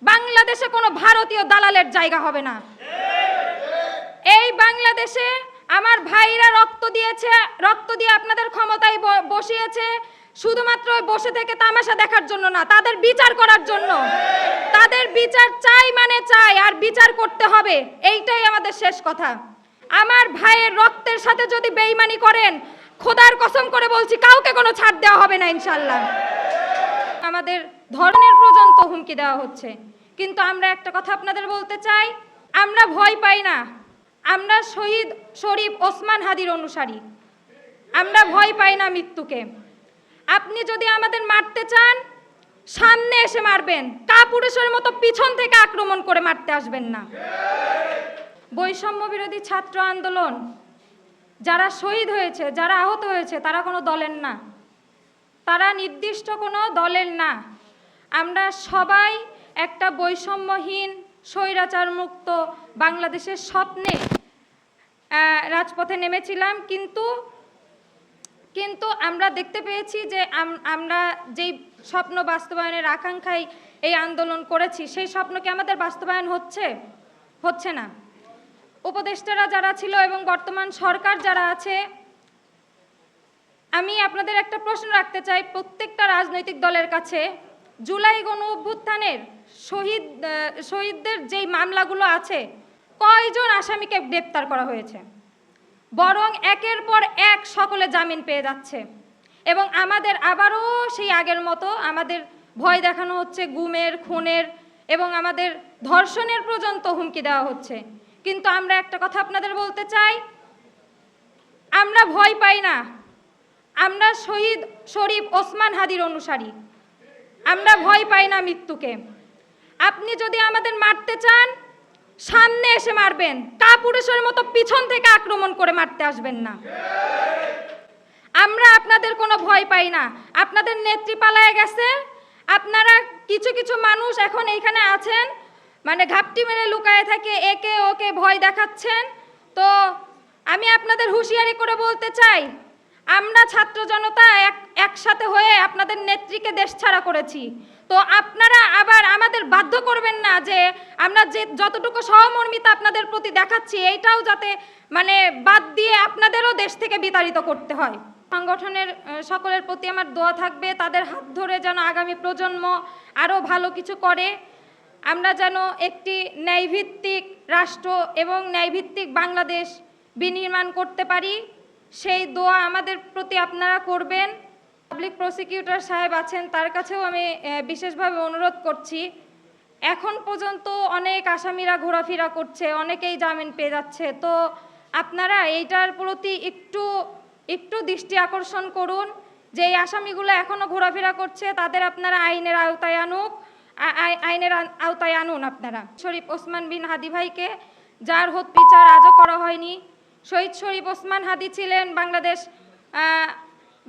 বাংলাদেশে কোনো ভারতীয় দালালের জায়গা হবে না। এই বাংলাদেশে আমার ভাইরা রক্ত দিয়েছে, রক্ত দিয়ে আপনাদের ক্ষমতায় বসিয়েছে শুধুমাত্র বসে থেকে তামাশা দেখার জন্য না, তাদের বিচার করার জন্য। তাদের বিচার চাই মানে চাই, আর বিচার করতে হবে, এইটাই আমাদের শেষ কথা। আমার ভাইয়ের রক্তের সাথে যদি বেইমানি করেন, খোদার কসম করে বলছি কাউকে কোনো ছাড় দেওয়া হবে না ইনশাআল্লাহ। আমাদের ধর্মের পর্যন্ত হুমকি দেওয়া হচ্ছে, কিন্তু আমরা একটা কথা আপনাদের বলতে চাই, আমরা ভয় পাই না। আমরা শহীদ শরীফ ওসমান হাদির অনুসারী, আমরা ভয় পাই না মৃত্যুকে। আপনি যদি আমাদের মারতে চান, সামনে এসে মারবেন, কাপুরুষের মতো পিছন থেকে আক্রমণ করে মারতে আসবেন না। বৈষম্য বিরোধী ছাত্র আন্দোলন যারা শহীদ হয়েছে, যারা আহত হয়েছে, তারা কোনো দলের না, তারা নির্দিষ্ট কোনো দলের না। আমরা সবাই একটা বৈষম্যহীন স্বৈরাচার মুক্ত বাংলাদেশের স্বপ্নে রাজপথে নেমেছিলাম, কিন্তু আমরা দেখতে পেয়েছি যে আমরা যেই স্বপ্ন বাস্তবায়নের আকাঙ্ক্ষায় এই আন্দোলন করেছি, সেই স্বপ্ন কি আমাদের বাস্তবায়ন হচ্ছে না। উপদেষ্টারা যারা ছিল এবং বর্তমান সরকার যারা আছে, আমি আপনাদের একটা প্রশ্ন রাখতে চাই প্রত্যেকটা রাজনৈতিক দলের কাছে, জুলাই গণ অভ্যুত্থানের শহীদদের যেই মামলাগুলো আছে, কয়জন আসামিকে গ্রেপ্তার করা হয়েছে? বরং একের পর এক সকলে জামিন পেয়ে যাচ্ছে, এবং আমাদের আবারও সেই আগের মতো আমাদের ভয় দেখানো হচ্ছে, গুমের, খুনের এবং আমাদের ধর্ষণের পর্যন্ত হুমকি দেওয়া হচ্ছে। কিন্তু আমরা একটা কথা আপনাদের বলতে চাই, আমরা ভয় পাই না। আমরা শহীদ শরীফ ওসমান হাদির অনুসারী, আমরা ভয় পাই না মৃত্যুকে। আপনি যদি আমাদের মারতে চান, সামনে এসে মারবেন, কাপুরুষের মতো পিছন থেকে আক্রমণ করে মারতে আসবেন না। আমরা আপনাদের কোনো ভয় পাই না। আপনাদের নেত্রী পালায় গেছে, আপনারা কিছু মানুষ এখন এইখানে আছেন, মানে ঘাপটি মেরে লুকায়ে থাকে, একে ওকে ভয় দেখাচ্ছেন। তো আমি আপনাদের হুঁশিয়ারি করে বলতে চাই, আমরা ছাত্র জনতা একসাথে হয়ে আপনাদের নেত্রীকে দেশছাড়া করেছি। তো আপনারা আবার আমাদের বাধ্য করবেন না যে আমরা যে যতটুকু সহমর্মিতা আপনাদের প্রতি দেখাচ্ছি, এইটাও যাতে মানে বাদ দিয়ে আপনাদেরও দেশ থেকে বিতাড়িত করতে হয়। সংগঠনের সকলের প্রতি আমার দোয়া থাকবে, তাদের হাত ধরে যেন আগামী প্রজন্ম আরও ভালো কিছু করে, আমরা যেন একটি ন্যায়ভিত্তিক রাষ্ট্র এবং ন্যায়ভিত্তিক বাংলাদেশ বিনির্মাণ করতে পারি, সেই দোয়া আমাদের প্রতি আপনারা করবেন। পাবলিক প্রসিকিউটর সাহেব আছেন, তার কাছেও আমি বিশেষভাবে অনুরোধ করছি, এখন পর্যন্ত অনেক আসামিরা ঘোরাফেরা করছে, অনেকেই জামিন পেয়ে যাচ্ছে। তো আপনারা এইটার প্রতি একটু দৃষ্টি আকর্ষণ করুন, যে এই আসামিগুলো এখনও ঘোরাফেরা করছে, তাদের আপনারা আইনের আওতায় আনুন। আপনারা শরীফ ওসমান বিন হাদি ভাইকে, যার বিচার আজও করা হয়নি। শহীদ শরীফ ওসমান হাদি ছিলেন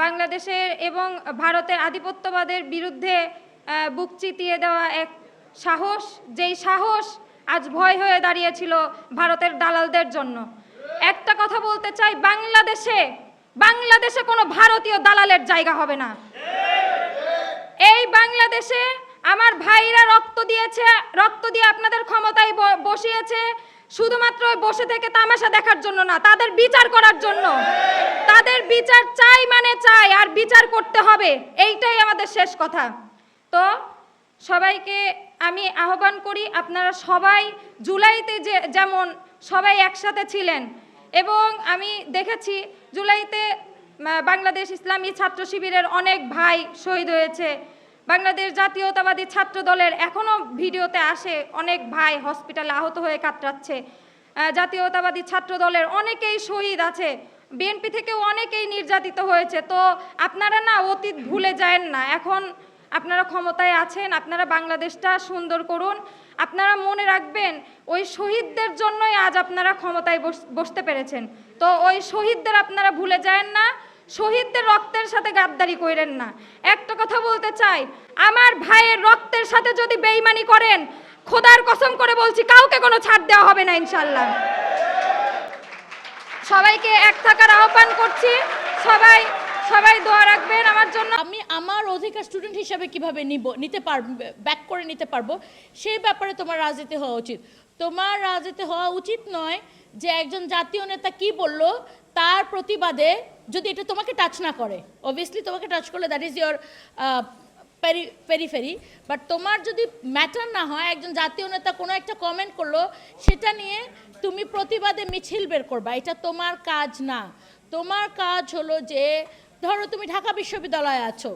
বাংলাদেশের এবং ভারতের আধিপত্যবাদের বিরুদ্ধে বুক চিতিয়ে দেওয়া এক সাহস, যেই সাহস আজ ভয় হয়ে দাঁড়িয়েছিল ভারতের দালালদের জন্য। একটা কথা বলতে চাই, বাংলাদেশে কোনো ভারতীয় দালালের জায়গা হবে না। এই বাংলাদেশে আমার ভাইরা রক্ত দিয়েছে, রক্ত দিয়ে আপনাদের ক্ষমতায় বসিয়েছে শুধুমাত্র বসে থেকে তামাশা দেখার জন্য না, তাদের বিচার করার জন্য। তাদের বিচার চাই মানে চাই, আর বিচার করতে হবে, এইটাই আমাদের শেষ কথা। তো সবাইকে আমি আহ্বান করি, আপনারা সবাই জুলাইতে যেমন সবাই একসাথে ছিলেন, এবং আমি দেখেছি জুলাইতে বাংলাদেশ ইসলামী ছাত্র শিবিরের অনেক ভাই শহীদ হয়েছে। বাংলাদেশ জাতীয়তাবাদী ছাত্র দলের এখনও ভিডিওতে আসে অনেক ভাই হসপিটালে আহত হয়ে কাতরাচ্ছে। জাতীয়তাবাদী ছাত্র দলের অনেকেই শহীদ আছে, বিএনপি থেকেও অনেকেই নির্যাতিত হয়েছে। তো আপনারা না অতীত ভুলে যায়েন না, এখন আপনারা ক্ষমতায় আছেন, আপনারা বাংলাদেশটা সুন্দর করুন। আপনারা মনে রাখবেন, ওই শহীদদের জন্যই আজ আপনারা ক্ষমতায় বসতে পেরেছেন। তো ওই শহীদদের আপনারা ভুলে যায়েন না, শহীদদের রক্তের সাথে গাদ্দারি করেন না। একটা কথা বলতে চাই, আমার ভাইয়ের রক্তের সাথে যদি বেইমানি করেন, খোদার কসম করে বলছি কাউকে কোনো ছাড় দেওয়া হবে না ইনশাআল্লাহ। সবাইকে এক থাকার আহ্বান করছি, সবাই দোয়া রাখবেন আমার জন্য। আমি আমার অধিকার স্টুডেন্ট হিসেবে কিভাবে নিতে পারবো, ব্যাক করে নিতে পারবো, সেই ব্যাপারে তোমার রাজনীতি হওয়া উচিত। তোমার রাজনীতি হওয়া উচিত নয় যে একজন জাতীয় নেতা কি বলল তার প্রতিবাদে, যদি এটা তোমাকে টাচ না করে, অবভিয়াসলি তোমাকে টাচ করলে that is your periphery, but তোমার যদি ম্যাটার না হয়, একজন জাতীয় নেতা কোনো একটা কমেন্ট করলো সেটা নিয়ে তুমি প্রতিবাদে মিছিল বের করবা, এটা তোমার কাজ না। তোমার কাজ হলো যে, ধরো তুমি ঢাকা বিশ্ববিদ্যালয়ে আছো,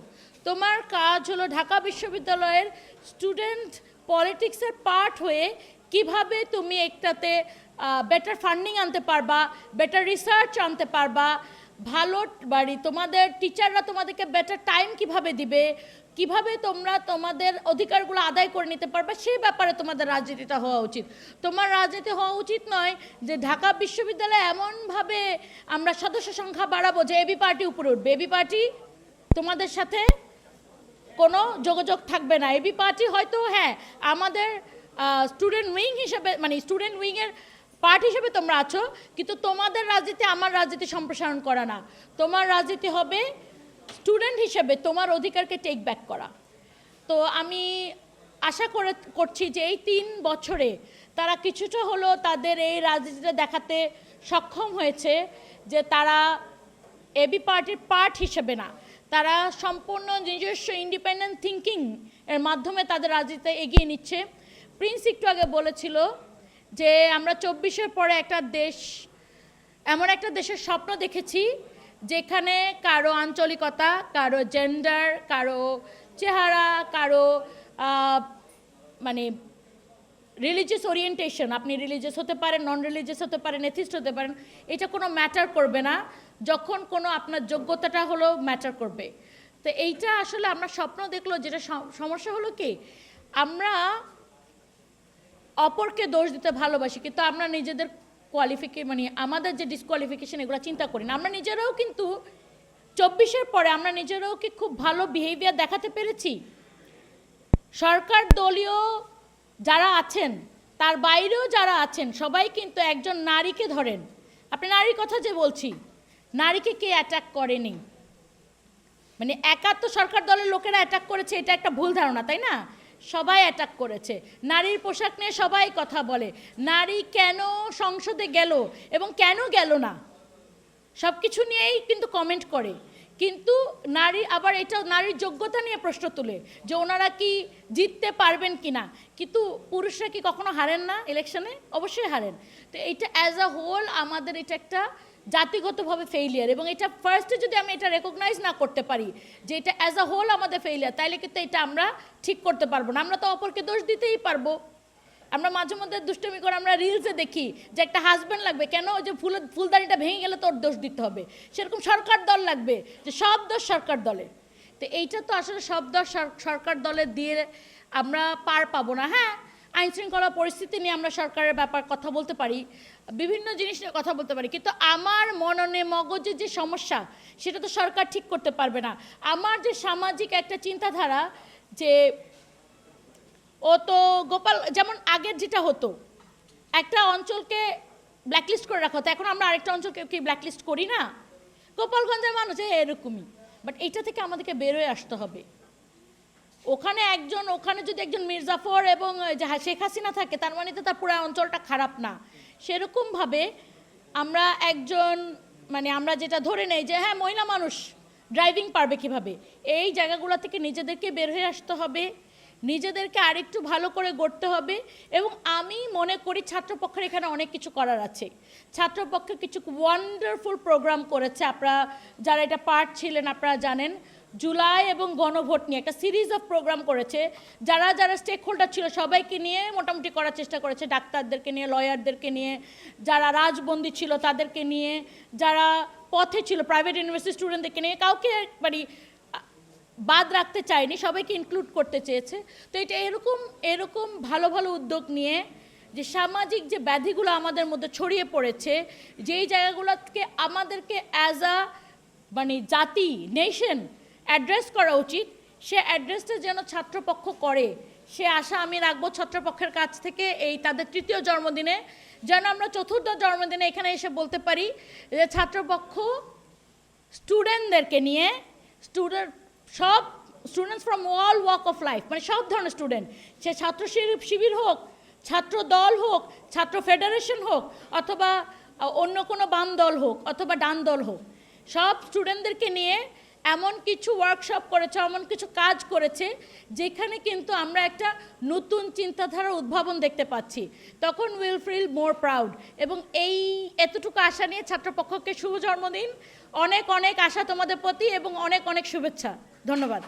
তোমার কাজ হলো ঢাকা বিশ্ববিদ্যালয়ের স্টুডেন্ট পলিটিক্সের পার্ট হয়ে কিভাবে তুমি একটাতে বেটার ফান্ডিং আনতে পারবা, বেটার রিসার্চ আনতে পারবা, ভালো তোমাদের টিচাররা তোমাদেরকে বেটার টাইম কিভাবে দিবে, কিভাবে তোমরা তোমাদের অধিকারগুলো আদায় করে নিতে পারবে, সেই ব্যাপারে তোমাদের রাজনীতিটা হওয়া উচিত। তোমার রাজনীতি হওয়া উচিত নয় যে ঢাকা বিশ্ববিদ্যালয়ে এমনভাবে আমরা সদস্য সংখ্যা বাড়াবো যে এবি পার্টি উপরে উঠবে। এবি পার্টি তোমাদের সাথে কোনো যোগাযোগ থাকবে না। এবি পার্টি হয়তো হ্যাঁ আমাদের স্টুডেন্ট উইং হিসেবে, মানে স্টুডেন্ট উইংয়ের পার্ট হিসেবে তোমরা আছো, কিন্তু তোমাদের রাজনীতি আমার রাজনীতি সম্প্রসারণ করা না। তোমার রাজনীতি হবে স্টুডেন্ট হিসেবে তোমার অধিকারকে টেক ব্যাক করা। তো আমি আশা করছি যে এই 3 বছরে তারা কিছুটা হলো তাদের এই রাজনীতিটা দেখাতে সক্ষম হয়েছে যে তারা এবি পার্টির পার্ট হিসেবে না, তারা সম্পূর্ণ নিজস্ব ইন্ডিপেন্ডেন্ট থিঙ্কিং এর মাধ্যমে তাদের রাজনীতিতে এগিয়ে নিচ্ছে। প্রিন্স একটু আগে বলেছিল যে আমরা 24-এর পরে একটা দেশ, এমন একটা দেশের স্বপ্ন দেখেছি যেখানে কারো আঞ্চলিকতা, কারো জেন্ডার, কারো চেহারা, কারো মানে রিলিজিয়াস ওরিয়েন্টেশন, আপনি রিলিজিয়াস হতে পারেন, নন রিলিজিয়াস হতে পারেন, এথিস্ট হতে পারেন, এটা কোনো ম্যাটার করবে না যখন কোনো আপনার যোগ্যতাটা হলো ম্যাটার করবে। তো এইটা আসলে আমরা স্বপ্ন দেখলো, যেটা সমস্যা হলো কি আমরা অপরকে দোষ দিতে ভালোবাসি, কিন্তু আমরা নিজেদের মানে আমাদের যে ডিসকোয়ালিফিকেশন এগুলো চিন্তা করি না। আমরা নিজেরাও কিন্তু 24-এর পরে আমরা নিজেরাও কি খুব ভালো বিহেভিয়ার দেখাতে পেরেছি? সরকার দলীয় যারা আছেন, তার বাইরেও যারা আছেন, সবাই কিন্তু একজন নারীকে ধরেন, আপনি নারীর কথা যে বলছি, নারীকে কে অ্যাটাক করেনি? মানে একা তো সরকার দলের লোকেরা অ্যাটাক করেছে এটা একটা ভুল ধারণা, তাই না? সবাই অ্যাটাক করেছে। নারীর পোশাক নিয়ে সবাই কথা বলে, নারী কেন সংসদে গেল এবং কেন গেল না, সব কিছু নিয়েই কিন্তু কমেন্ট করে। কিন্তু নারী আবার এটা নারীর যোগ্যতা নিয়ে প্রশ্ন তুলে যে ওনারা কি জিততে পারবেন কি না। কিন্তু পুরুষরা কি কখনো হারেন না ইলেকশনে? অবশ্যই হারেন। তো এইটা অ্যাজ আ হোল আমাদের এটা একটা জাতিগতভাবে ফেইলিয়ার, এবং এটা ফার্স্টে যদি আমি এটা রেকগনাইজ না করতে পারি যে এটা অ্যাজ আ হোল আমাদের ফেইলিয়ার, তাইলে কিন্তু এটা আমরা ঠিক করতে পারবো না। আমরা তো অপরকে দোষ দিতেই পারবো। আমরা মাঝে মধ্যে দুষ্টমি করে আমরা রিলসে দেখি যে একটা হাজব্যান্ড লাগবে, কেন ওই যে ফুলদানিটা ভেঙে গেলে তোর দোষ দিতে হবে, সেরকম সরকার দল লাগবে যে সব দোষ সরকার দলে। তো এইটা তো আসলে সব দোষ সরকার দলে দিয়ে আমরা পার পাবো না। হ্যাঁ, আইনশৃঙ্খলা পরিস্থিতি নিয়ে আমরা সরকারের ব্যাপার কথা বলতে পারি, বিভিন্ন জিনিস নিয়ে কথা বলতে পারি, কিন্তু আমার মননে মগজের যে সমস্যা সেটা তো সরকার ঠিক করতে পারবে না। আমার যে সামাজিক একটা চিন্তাধারা, যে ও তো গোপাল, যেমন আগের যেটা হতো একটা অঞ্চলকে ব্ল্যাকলিস্ট করে রাখা হতো, এখন আমরা আরেকটা অঞ্চলকে কি ব্ল্যাকলিস্ট করি না? গোপালগঞ্জের মানুষ এরকমই, বাট এইটা থেকে আমাদেরকে বেরোয় আসতে হবে। ওখানে যদি একজন মির্জাফর এবং শেখ হাসিনা থাকে, তার মানে তো তার পুরো অঞ্চলটা খারাপ না। সেরকমভাবে আমরা আমরা যেটা ধরে নেই যে হ্যাঁ মহিলা মানুষ ড্রাইভিং পারবে কিভাবে, এই জায়গাগুলো থেকে নিজেদেরকে বের হয়ে আসতে হবে, নিজেদেরকে আরেকটু ভালো করে গড়তে হবে। এবং আমি মনে করি ছাত্রপক্ষের এখানে অনেক কিছু করার আছে। ছাত্রপক্ষে কিছু ওয়ান্ডারফুল প্রোগ্রাম করেছে, আপনারা যারা এটা পার্ট ছিলেন আপনারা জানেন। জুলাই এবং গণভোট নিয়ে একটা সিরিজ অফ প্রোগ্রাম করেছে, যারা যারা স্টেক হোল্ডার ছিল সবাইকে নিয়ে মোটামুটি করার চেষ্টা করেছে, ডাক্তারদেরকে নিয়ে, লয়ারদেরকে নিয়ে, যারা রাজবন্দী ছিল তাদেরকে নিয়ে, যারা পথে ছিল প্রাইভেট ইউনিভার্সিটি স্টুডেন্টদেরকে নিয়ে, কাউকে মানে বাদ রাখতে চায়নি, সবাইকে ইনক্লুড করতে চেয়েছে। তো এটা এরকম ভালো ভালো উদ্যোগ নিয়ে যে সামাজিক যে ব্যাধিগুলো আমাদের মধ্যে ছড়িয়ে পড়েছে, যেই জায়গাগুলোকে আমাদেরকে অ্যাজ আ জাতি, নেশন অ্যাড্রেস করা উচিত, সে অ্যাড্রেসটা যেন ছাত্রপক্ষ করে, সে আশা আমি রাখবো ছাত্রপক্ষের কাছ থেকে। এই তাদের 3য় জন্মদিনে যেন আমরা 4র্থ জন্মদিনে এখানে এসে বলতে পারি যে ছাত্রপক্ষ স্টুডেন্টদেরকে নিয়ে সব students from all walk of life, মানে সব ধরনের স্টুডেন্ট, সে ছাত্র শিবির হোক, ছাত্র দল হোক, ছাত্র ফেডারেশন হোক, অথবা অন্য কোনো বাম দল হোক, অথবা ডান দল হোক, সব স্টুডেন্টদেরকে নিয়ে এমন কিছু ওয়ার্কশপ করেছে, এমন কিছু কাজ করেছে যেখানে কিন্তু আমরা একটা নতুন চিন্তাধারার উদ্ভাবন দেখতে পাচ্ছি। তখন উইল ফিল মোর প্রাউড। এবং এই এতটুকু আশা নিয়ে ছাত্রপক্ষকে শুভ জন্মদিন, অনেক অনেক আশা তোমাদের প্রতি এবং অনেক অনেক শুভেচ্ছা। ধন্যবাদ।